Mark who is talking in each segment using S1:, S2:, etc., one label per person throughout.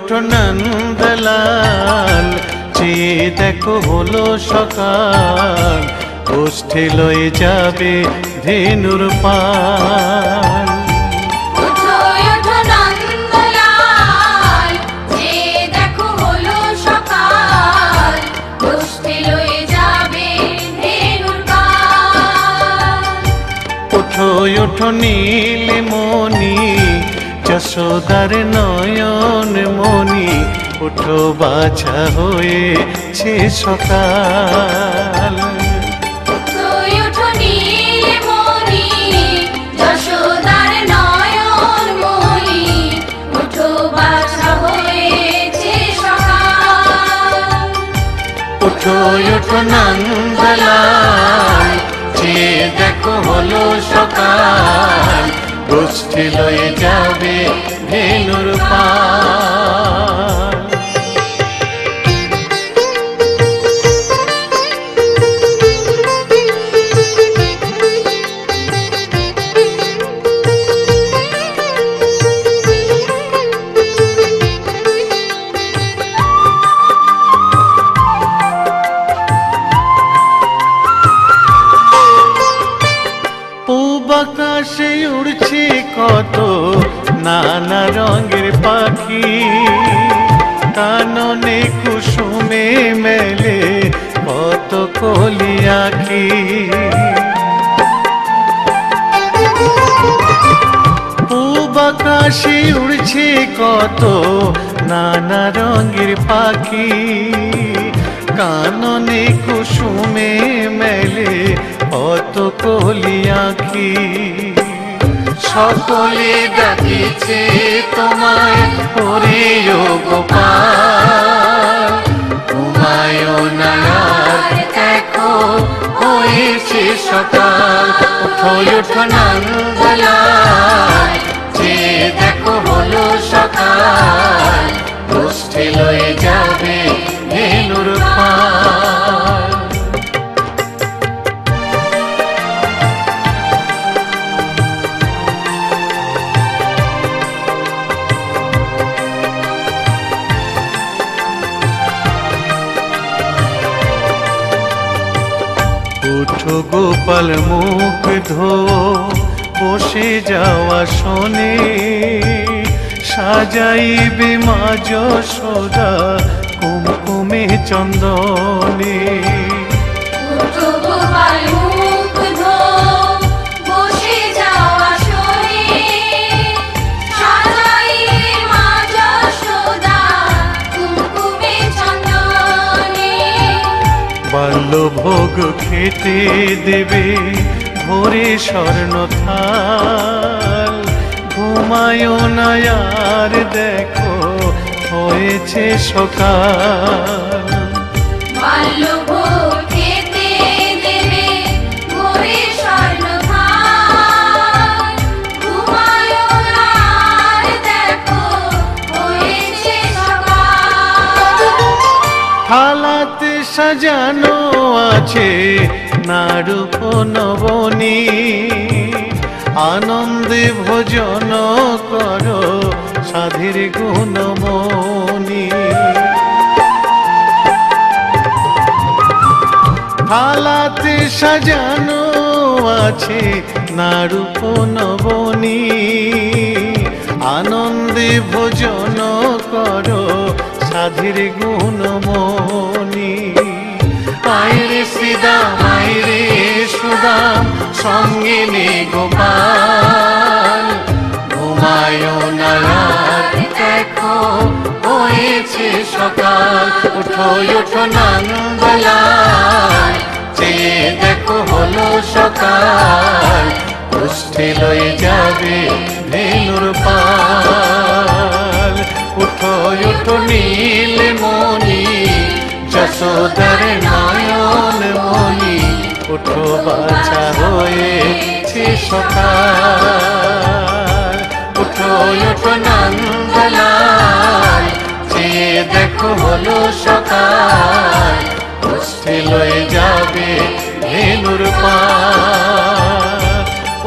S1: ওঠো নন্দলাল, চেয়ে দেখো হলো সকাল, গোষ্ঠী লয়ে যাবে ধেনুর পাল। ওঠো ওঠো নীলমণি, যশোদার নয়ন মণি, ওঠো বাছা হয়েছে সকাল। ওঠো ওঠো নন্দলাল, চেয়ে দেখো হলো সকাল, গোষ্ঠী লয়ে যাবে ধেনুর পাল। আকাশে উড়ছে কত নানা রঙের পাখি, কাননে কুসুমে মেলে কত কলি আঁখি। পূব আকাশে উড়ছে কত নানা রঙের পাখি, কাননে কুসুমে মেলে কত কলি আঁখি। সকলে ডাকিছে তোমায় ওরে ও গোপাল, ঘুমায়ো না আর দেখো হয়েছে সকাল। ওঠো ওঠো নন্দলাল, চেয়ে দেখো হলো সকাল, গোষ্ঠী লয়ে যাবে ধেনুর পাল। ওঠো গোপাল মুখ ধো, বসে যাওয়া শোনে, সাজাইবে মা যশোদা কুমকুমে চন্দনে। বাল্যভোগ খেতে দেবে ভোরে স্বর্ণ থাল, ঘুমায়ো না আর দেখো হয়েছে সকাল।
S2: বাল্যভোগ খেতে দেবে ভোরে স্বর্ণ থাল, ঘুমায়ো না আর দেখো হয়েছে সকাল।
S1: থালাতে সাজানো আছে নারূপ নবনী, আনন্দে ভোজন করো সাধীর গুণমণি। থালাতে সাজানো আছে নারূপ নবনী, আনন্দে ভোজন করো সাধীর গুণমণি। আইরে শ্রীদাম আইরে সুদাম, সঙ্গে নে গোপাল, ঘুমায়ো না আর দেখো হয়েছে সকাল। ওঠো ওঠো নন্দলাল, চেয়ে দেখো হলো সকাল, গোষ্ঠী লয়ে যাবে ধেনুর পাল। ওঠো ওঠো নীলমণি, যশোদার নয়ন মণি, ওঠো বাছা হয়েছে সকাল। ওঠো ওঠো নন্দলাল, চেয়ে দেখো হলো সকাল, গোষ্ঠী লয়ে যাবে ধেনুর পাল।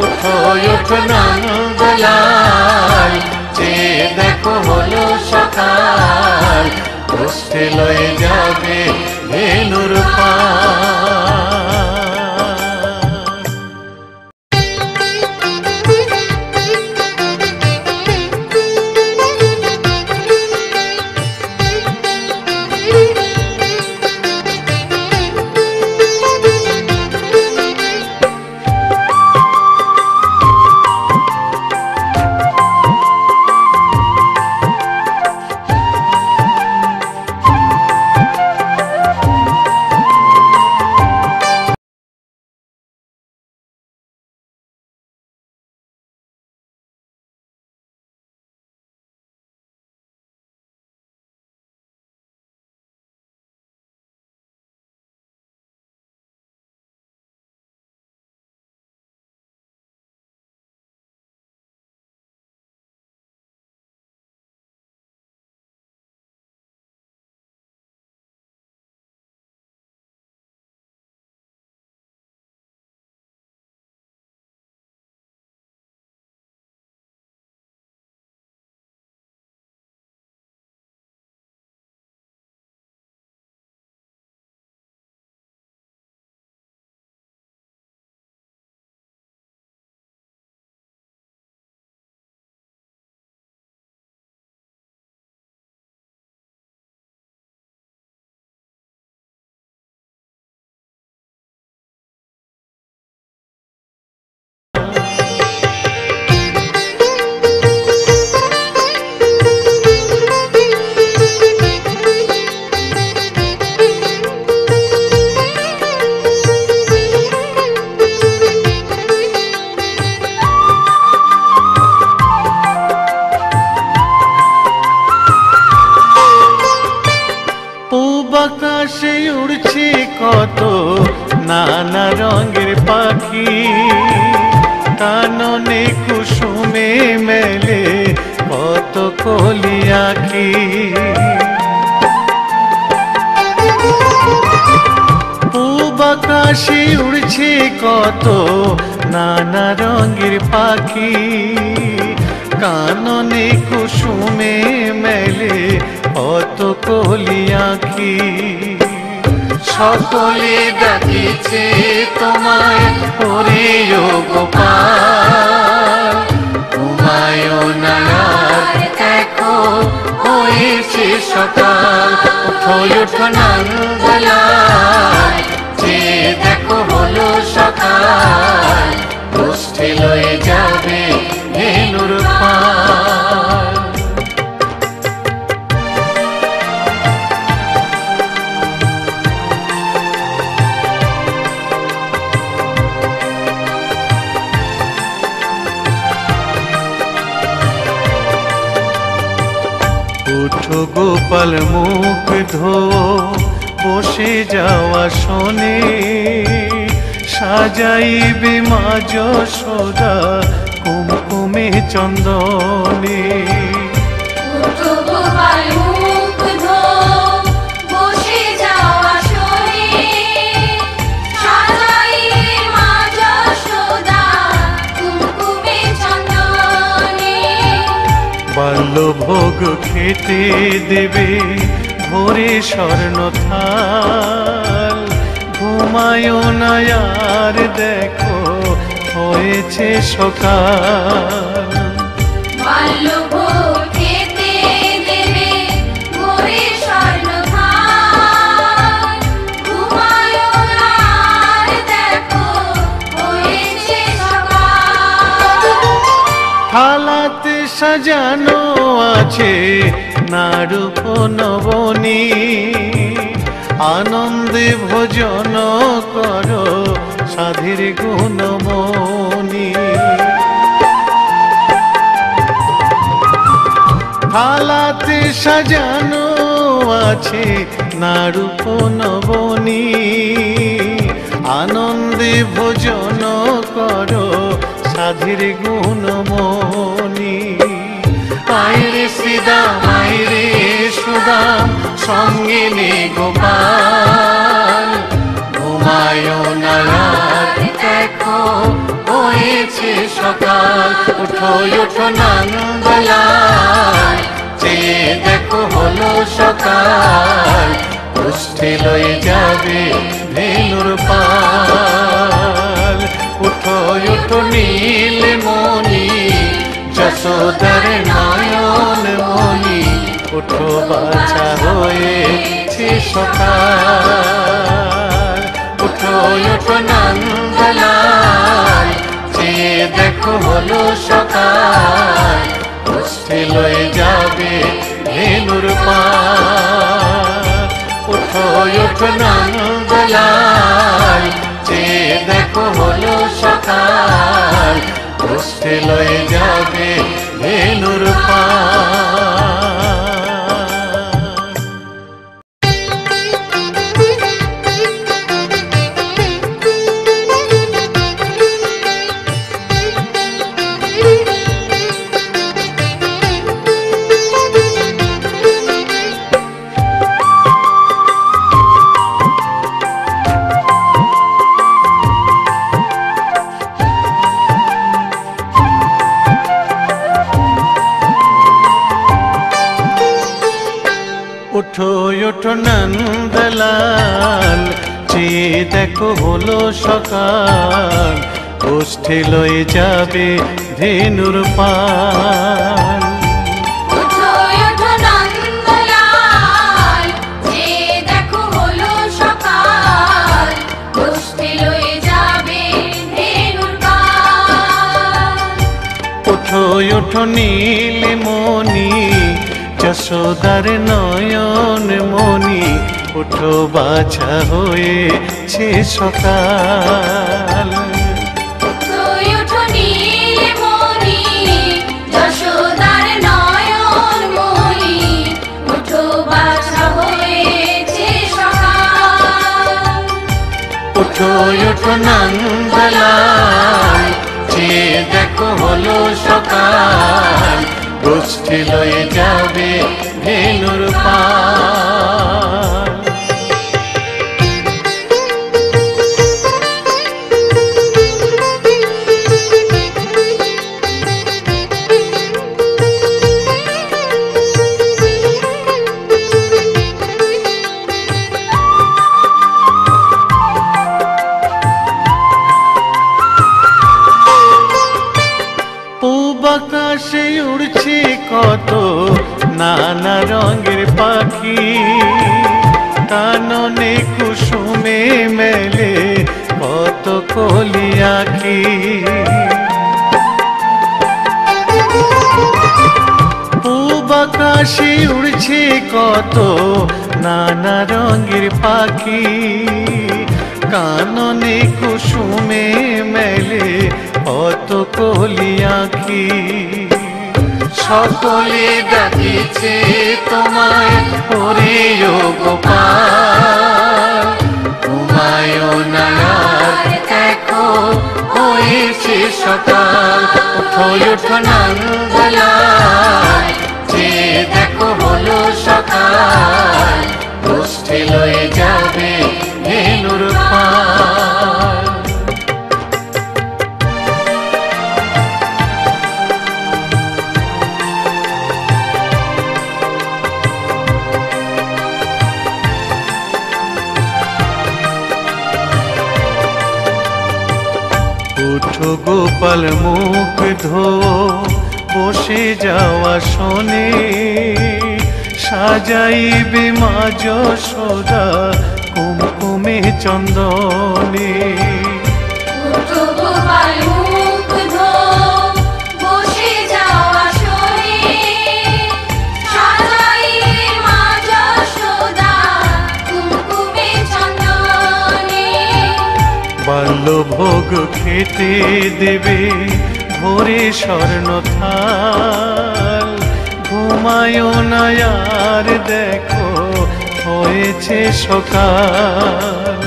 S1: ওঠো ওঠো নন্দলাল, চেয়ে দেখো হলো সকাল, উঠে লয়ে যাবে ধেনুর পার। আকাশে উড়ছে কত নানা রঙের পাখি, কাননে কুসুমে মেলে কত কলি আঁখি। পূব আকাশে উড়ছে কত নানা রঙের পাখি, কাননে কুসুমে মেলে কত কলি আঁখি। সকলে ডাকিছে তোমায় ওরে ও গোপাল, ঘুমায়ো না আর দেখো হয়েছে সকাল। ওঠো ওঠো নন্দলাল, যে দেখো হলো সকাল, গোষ্ঠী লয়ে যাবে ধেনুর পার। উঠো গোপাল মুখ ধো, বসে যাওয়া শোনে, সাজাইবে মা যশোদা কুমকুমে চন্দনে।
S2: উঠো গোপাল মুখ ধো, বসে যাওয়া শোনে, সাজাইবে মা যশোদা কুমকুমে চন্দনে।
S1: বাল্যভোগ খেতে দেবে ভোরে স্বর্ণ থাল, ঘুমায়ো না আর দেখো হয়েছে সকাল।
S2: বাল্যভোগ খেতে দেবে ভোরে স্বর্ণ থাল, ঘুমায়ো না আর দেখো হয়েছে সকাল।
S1: থালাতে সাজানো আছে নারূপ নবনী, আনন্দে ভোজন করো সাধীর গুণমণি। থালাতে সাজানো আছে নারূপ নবনী, আনন্দে ভোজন করো সাধীর গুণমণি। আইরে শ্রীদাম আইরে সুদাম, সঙ্গে নে গোপাল, ঘুমায়ো না আর দেখো হয়েছে সকাল। উঠো ওঠো নন্দলাল, যে দেখো হলো সকাল, গোষ্ঠী লয়ে যাবে ধেনুর পাল। উঠো উঠো নীলমণি, যশোদার নয়ন মণি, উঠো বাছা হয়েছে সকাল। উঠো উঠো নন্দলাল, চেয়ে দেখো হলো সকাল, গোষ্ঠী লয়ে যাবে ধেনুর পাল। উঠো উঠো নন্দলাল, চেয়ে দেখো হলো সকাল, গোষ্ঠী লয়ে যাবে ধেনুর পাল। উঠো উঠো নন্দলাল, চেয়ে দেখো হলো সকাল, গোষ্ঠী লয়ে যাবে ধেনুর পাল।
S2: উঠো উঠো নন্দলাল, চেয়ে দেখো হলো সকাল, গোষ্ঠী লয়ে যাবে ধেনুর পাল।
S1: উঠো উঠো নীলমণি, যশোদার নয়ন মণি, উঠো বাছা হয়েছে সকাল।
S2: উঠো উঠো নীলমণি, যশোদার নয়ন মণি, উঠো বাছা হয়েছে সকাল।
S1: উঠো উঠো নন্দলাল, চেয়ে দেখো হলো সকাল, গোষ্ঠী লয়ে যাবে ধেনুর পাল। পূব আকাশে উড়ছে কত নানা রঙের পাখি, কাননে কুসুমে মেলে কত কলি আঁখি। পূব আকাশে উড়ছে কত নানা রঙের পাখি, কাননে কুসুমে মেলে কত কলি আঁখি। সকলে ডাকিছে তোমায় ওরে ও গোপাল, ঘুমায়ো না আর দেখো হয়েছে সকাল। উঠো উঠো নন্দলাল, চেয়ে দেখো হলো সকাল, গোষ্ঠী লয়ে যাবে ধেনুর পাল। উঠো গোপাল মুখ ধো, বসে যাওয়া শোনে, সাজাইবে মা যশোদা কুমকুমে চন্দনে।
S2: উঠো গোপাল মুখ ধো, বসে যাওয়া শোনে, সাজাইবে মা যশোদা কুমকুমে চন্দনে।
S1: বাল্যভোগ খেতে দেবে ভোরে স্বর্ণ থাল, ঘুমায়ো না আর দেখো হয়েছে সকাল।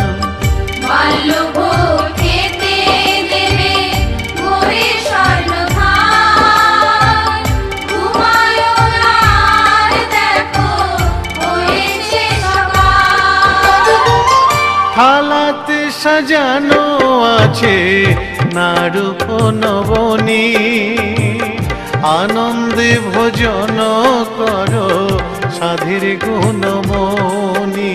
S2: বাল্যভোগ খেতে দেবে ভোরে স্বর্ণ থাল, ঘুমায়ো না আর দেখো হয়েছে সকাল।
S1: থালাতে সাজানো আছে নারূপ নবনী, আনন্দে ভোজন করো সাধের গুণমণি।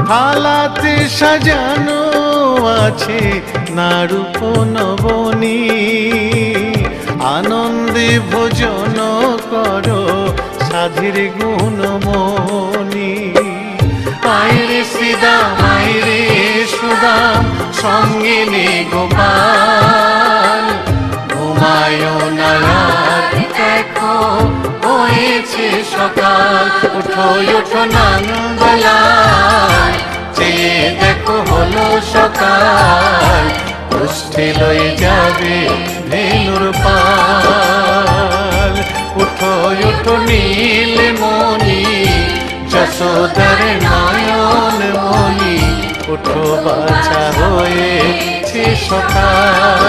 S1: থালাতে সাজানো আছে নারূপ নবনী, আনন্দে ভোজন করো সাধের গুণমণি। আইরে শ্রীদাম আইরে সুদাম সঙ্গে নে গোপাল, ঘুমায় না আর দেখো হয়েছে সকাল। উঠো উঠো নন্দলাল, চেয়ে দেখো হলো সকাল, উষ্ঠে লয়ে যাবে ধেনুর পাল। উঠো উঠো নীলমণি, যশোদার নয়ন মণি, উঠো বাছা হয়েছে সকাল।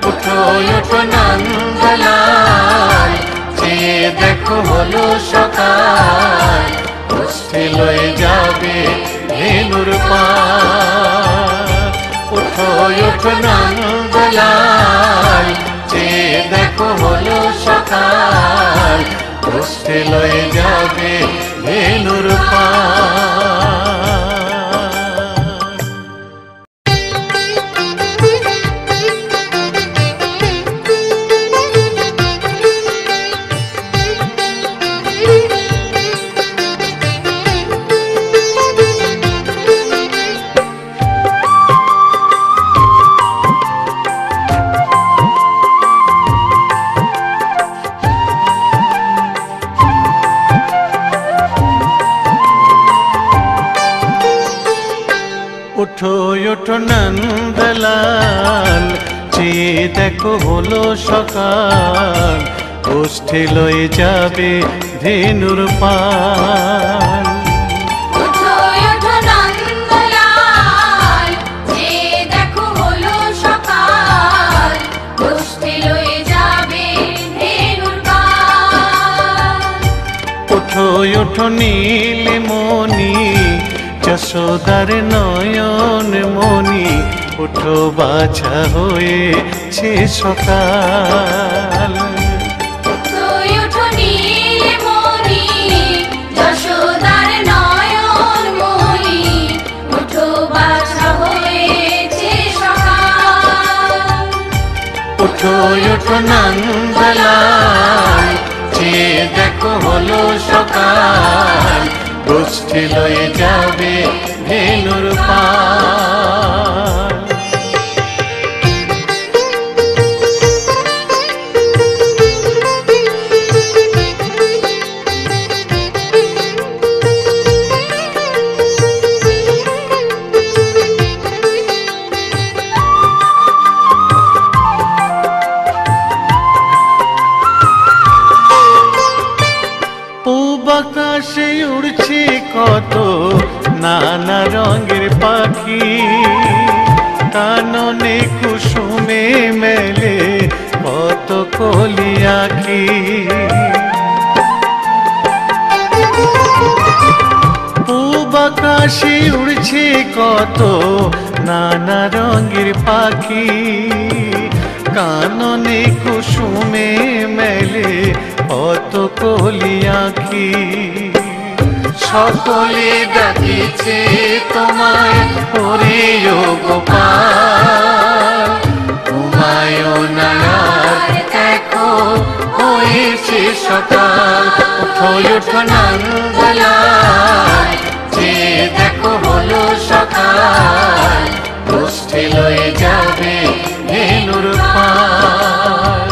S1: উঠো উঠো নন্দলাল, চেয়ে দেখো হলো সকাল, উষ্ঠে লয়ে যাবে ধেনুর পাল। উঠো উঠো নন্দলাল, চেয়ে দেখো হলো সকাল, উষ্ঠে লয়ে যাবে ধেনুর পাল। উঠো উঠো নন্দলাল, চেয়ে দেখো হলো সকাল, উষ্ঠে লয়ে যাবে ধেনুর পাল।
S2: উঠো উঠো নন্দলাল, চেয়ে দেখো হলো সকাল, উষ্ঠে লয়ে যাবে ধেনুর পাল।
S1: উঠো উঠো নীলমণি, যশোদার নয়ন মণি, উঠো বাছা হয়েছে সকাল।
S2: উঠো উঠো নীলমণি, যশোদার নয়ন মণি, উঠো বাছা হয়েছে সকাল।
S1: উঠো উঠো নন্দলাল, চেয়ে দেখো হলো সকাল, উষ্ঠে লয়ে যাবে ধেনুর পাল। পূব আকাশে উড়ছে কত নানা রঙের পাখি, কাননে কুসুমে মেলে কত কলি আঁখি। পূব আকাশে উড়ছে কত নানা রঙের পাখি, কাননে কুসুমে মেলে কত কলি আঁখি। সকলে ডাকিছে তোমায় ওরে ও গোপাল, ঘুমায় না আর দেখো হয়েছে সকাল। উঠো উঠো নন্দলাল, চেয়ে দেখো হলো সকাল, উষ্ঠে লয়ে যাবে ধেনুর পাল।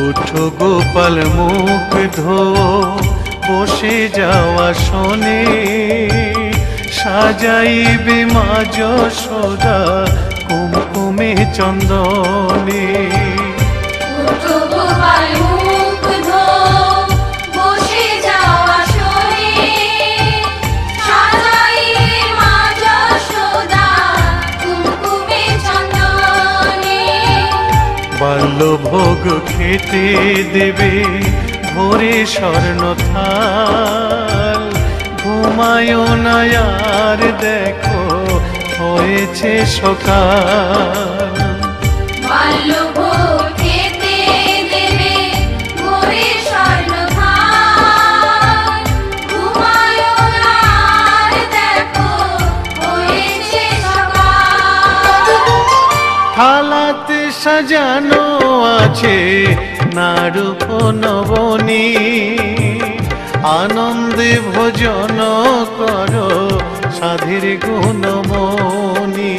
S1: উঠো গোপাল মুখ ধো, বসে যাওয়া শোনে, সাজাইবে মা যশোদা কুমকুমে চন্দনে।
S2: উঠো গোপাল মুখ ধো, বসে যাওয়া শোনে, সাজাইবে মা যশোদা কুমকুমে চন্দনে।
S1: বাল্য ওগো খেতে দেবে ভোরে স্বর্ণ থাল, ঘুমায় না আর দেখো হয়েছে সকাল।
S2: বাল্যভোগ খেতে দেবে ভোরে স্বর্ণথাল, ঘুমায় না আর দেখো হয়েছে সকাল।
S1: থালাতে সাজানো আছে নারূপ নবনী, আনন্দে ভোজন করো সাধীর গুণমণি।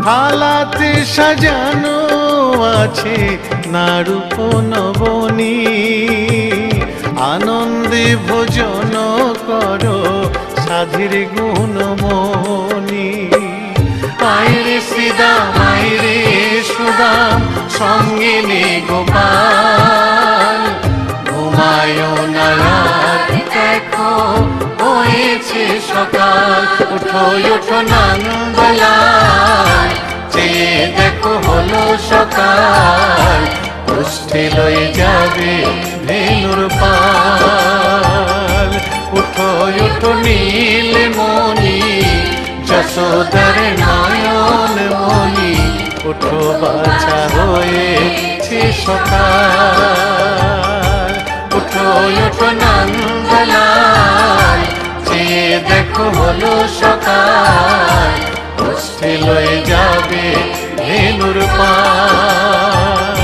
S1: থালাতে সাজানো আছে নারূপ নবনী, আনন্দে ভোজন করো সাধীর গুণমণি। আইরে শ্রীদাম আইরে সুদাম সঙ্গে নে গোপাল, ঘুমায় না আর দেখো হয়েছে সকাল। উঠো উঠো নন্দলাল, চেয়ে দেখো হলো সকাল, পুষ্টি লয়ে যাবে ধেনুর পাল। উঠো উঠো নীলমণি, যশোদার নয়ন মণি, উঠো বাছা হয়েছে সকাল। উঠো উঠো নন্দলাল, চেয়ে দেখো হলো সকাল, পুষ্টি লয়ে যাবে ধেনুর পাল।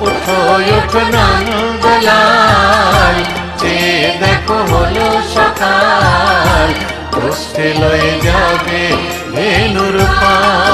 S1: উঠো উঠো নন্দলাল, চেয়ে দেখো হলো সকাল, পুষ্টি লয়ে যাবে ধেনুর পাল।